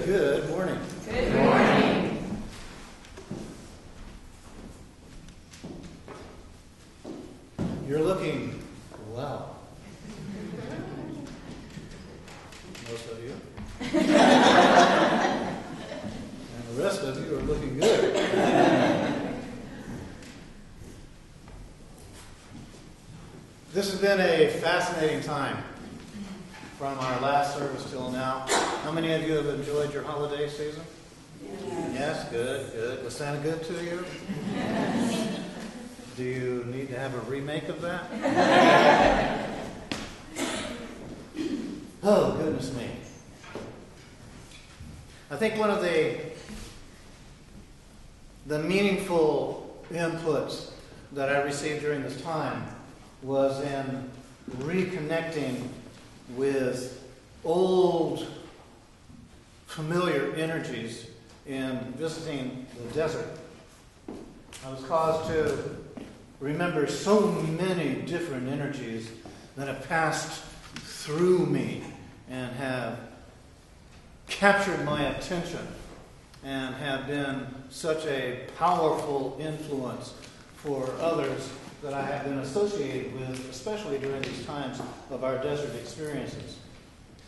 Good morning. Good morning. You're looking well. Most of you. And the rest of you are looking good. This has been a fascinating time from our last service till now. How many of you have enjoyed your holiday season? Yes, good. Was Santa good to you? Yes. Do you need to have a remake of that? Oh, goodness me. I think one of the meaningful inputs that I received during this time was in reconnecting with old, familiar energies in visiting the desert. I was caused to remember so many different energies that have passed through me and have captured my attention and have been such a powerful influence for others that I have been associated with, especially during these times of our desert experiences.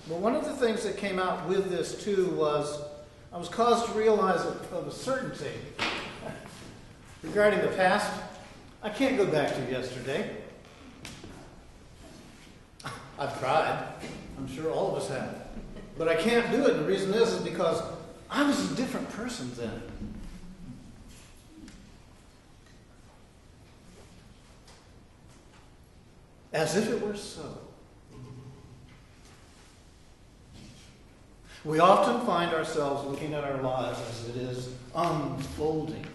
But one of the things that came out with this too was I was caused to realize of a certainty regarding the past. I can't go back to yesterday. I've tried. I'm sure all of us have. But I can't do it. And the reason is because I was a different person then. As if it were so. We often find ourselves looking at our lives as it is unfolding,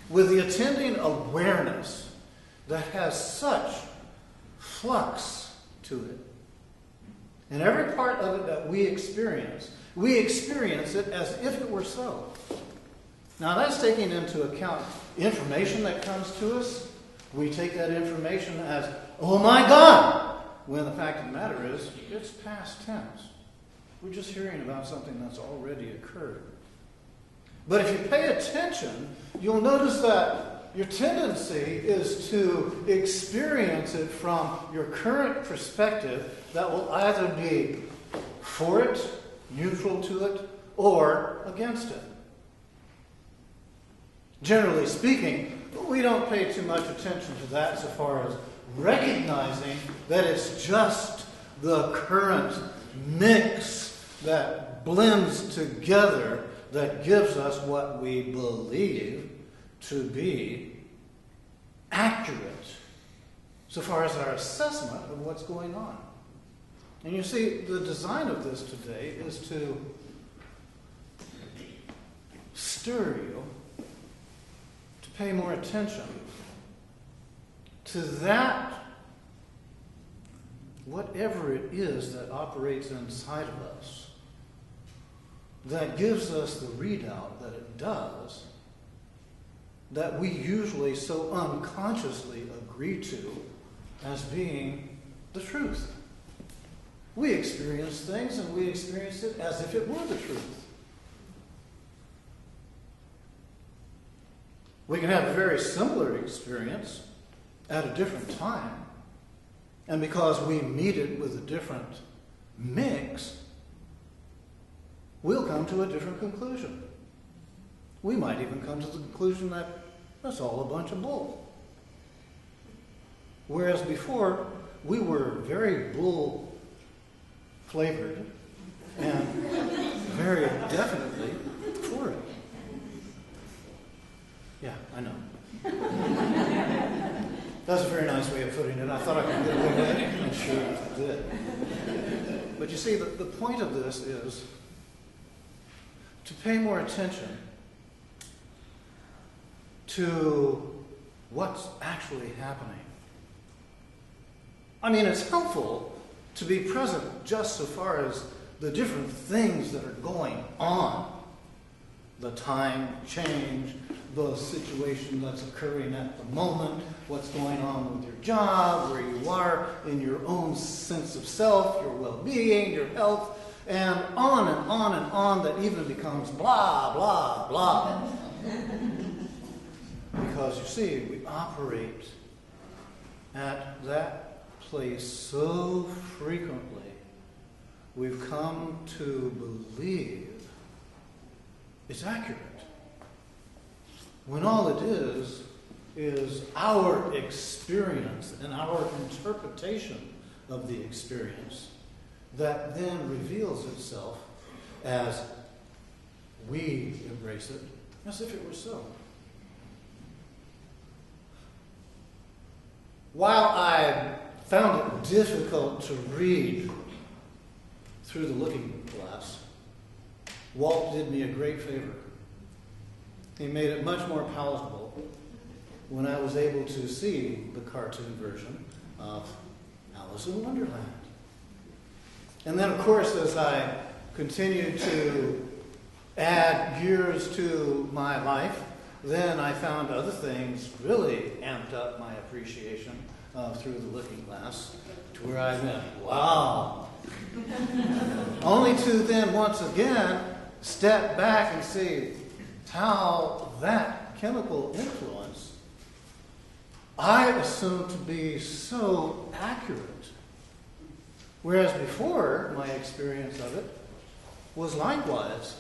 with the attending awareness that has such flux to it. And every part of it that we experience it as if it were so. Now that's taking into account information that comes to us. We take that information as, oh my God! When the fact of the matter is, it's past tense. We're just hearing about something that's already occurred. But if you pay attention, you'll notice that your tendency is to experience it from your current perspective that will either be for it, neutral to it, or against it. Generally speaking, we don't pay too much attention to that so far as recognizing that it's just the current mix that blends together that gives us what we believe to be accurate so far as our assessment of what's going on. And you see, the design of this today is to stir you to pay more attention to that, whatever it is that operates inside of us, that gives us the readout that it does, that we usually so unconsciously agree to as being the truth. We experience things and we experience it as if it were the truth. We can have a very similar experience at a different time, and because we meet it with a different mix, we'll come to a different conclusion. We might even come to the conclusion that that's all a bunch of bull. Whereas before, we were very bull-flavored and very definitely for it. Yeah, I know. That's a very nice way of putting it. I thought I could get away with it, and sure I did. But you see, the point of this is to pay more attention to what's actually happening. I mean, it's helpful to be present just so far as the different things that are going on. The time change, the situation that's occurring at the moment, what's going on with your job, where you are in your own sense of self, your well-being, your health, and on and on and on, that even becomes blah, blah, blah. Because you see, we operate at that place so frequently, we've come to believe it's accurate. When all it is our experience and our interpretation of the experience that then reveals itself as we embrace it as if it were so. While I found it difficult to read through the looking glass, Walt did me a great favor. He made it much more palatable when I was able to see the cartoon version of Alice in Wonderland. And then, of course, as I continued to add years to my life, then I found other things really amped up my appreciation through the looking glass, to where I went, wow. Only to then once again step back and see how that chemical influence I assumed to be so accurate. Whereas before, my experience of it was likewise.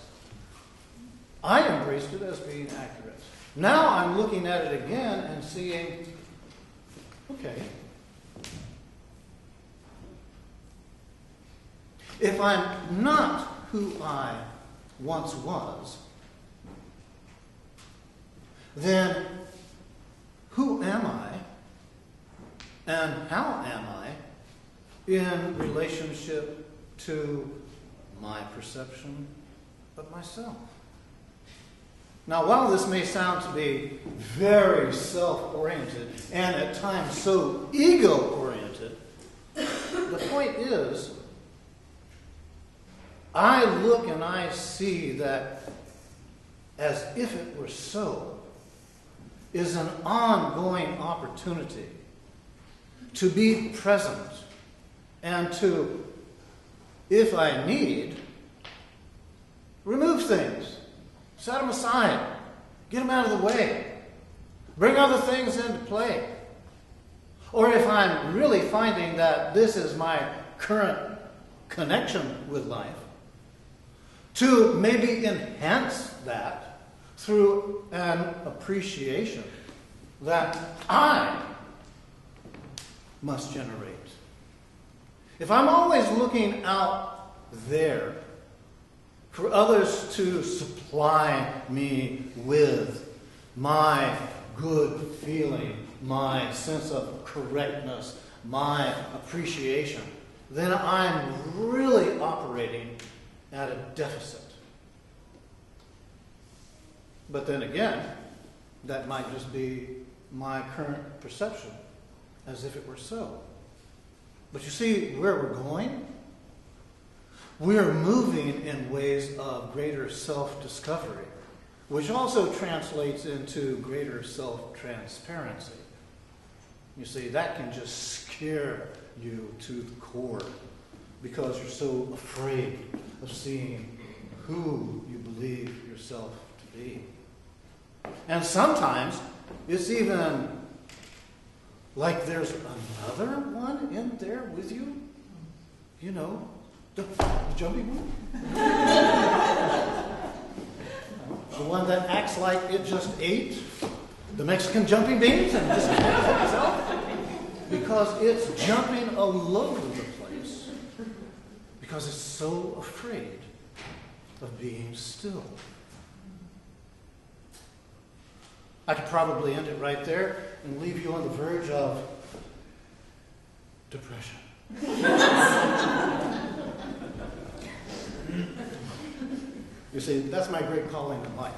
I embraced it as being accurate. Now I'm looking at it again and seeing, okay, if I'm not who I once was, then who am I and how am I in relationship to my perception of myself? Now, while this may sound to be very self-oriented and at times so ego-oriented, the point is, I look and I see that as if it were so is an ongoing opportunity to be present and to, if I need, remove things. Set them aside. Get them out of the way. Bring other things into play. Or if I'm really finding that this is my current connection with life, to maybe enhance that through an appreciation that I must generate. If I'm always looking out there for others to supply me with my good feeling, my sense of correctness, my appreciation, then I'm really operating at a deficit. But then again, that might just be my current perception, as if it were so. But you see where we're going? We're moving in ways of greater self-discovery, which also translates into greater self-transparency. You see, that can just scare you to the core because you're so afraid of seeing who you believe yourself to be. And sometimes it's even like there's another one in there with you. You know, the jumping one. The one that acts like it just ate the Mexican jumping beans and just can't itself. Because it's jumping all over the place. Because it's so afraid of being still. I could probably end it right there and leave you on the verge of depression. You see, that's my great calling in life.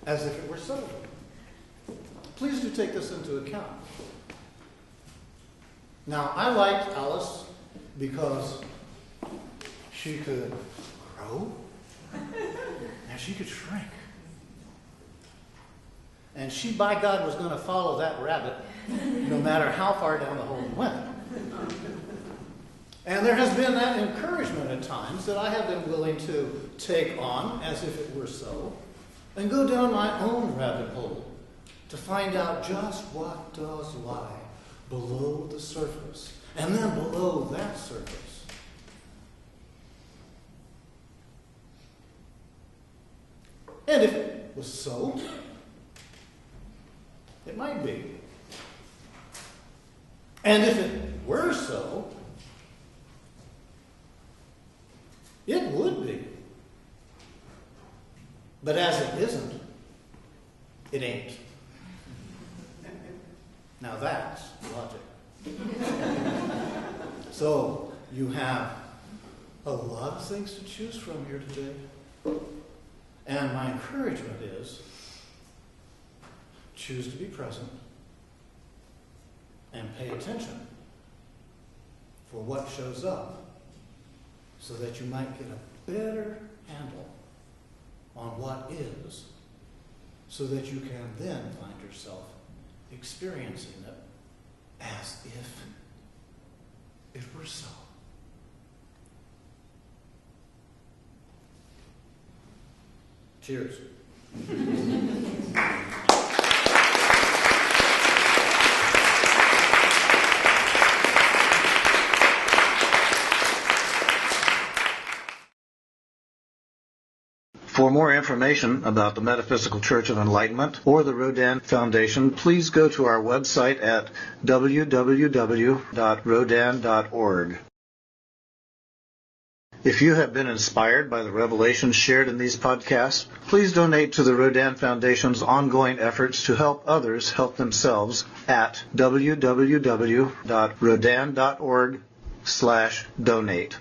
As if it were so. Please do take this into account. Now, I liked Alice because she could grow and she could shrink. And she, by God, was going to follow that rabbit no matter how far down the hole he went. And there has been that encouragement at times that I have been willing to take on as if it were so and go down my own rabbit hole to find out just what does lie below the surface and then below that surface. And if it was so, it might be. And if it were so, it would be. But as it isn't, it ain't. Now that's logic. So you have a lot of things to choose from here today. And my encouragement is, choose to be present and pay attention for what shows up so that you might get a better handle on what is, so that you can then find yourself experiencing it as if it were so. Cheers. For more information about the Metaphysical Church of Enlightenment or the Rodin Foundation, please go to our website at www.rodin.org. If you have been inspired by the revelations shared in these podcasts, please donate to the Rodin Foundation's ongoing efforts to help others help themselves at www.rodin.org/donate.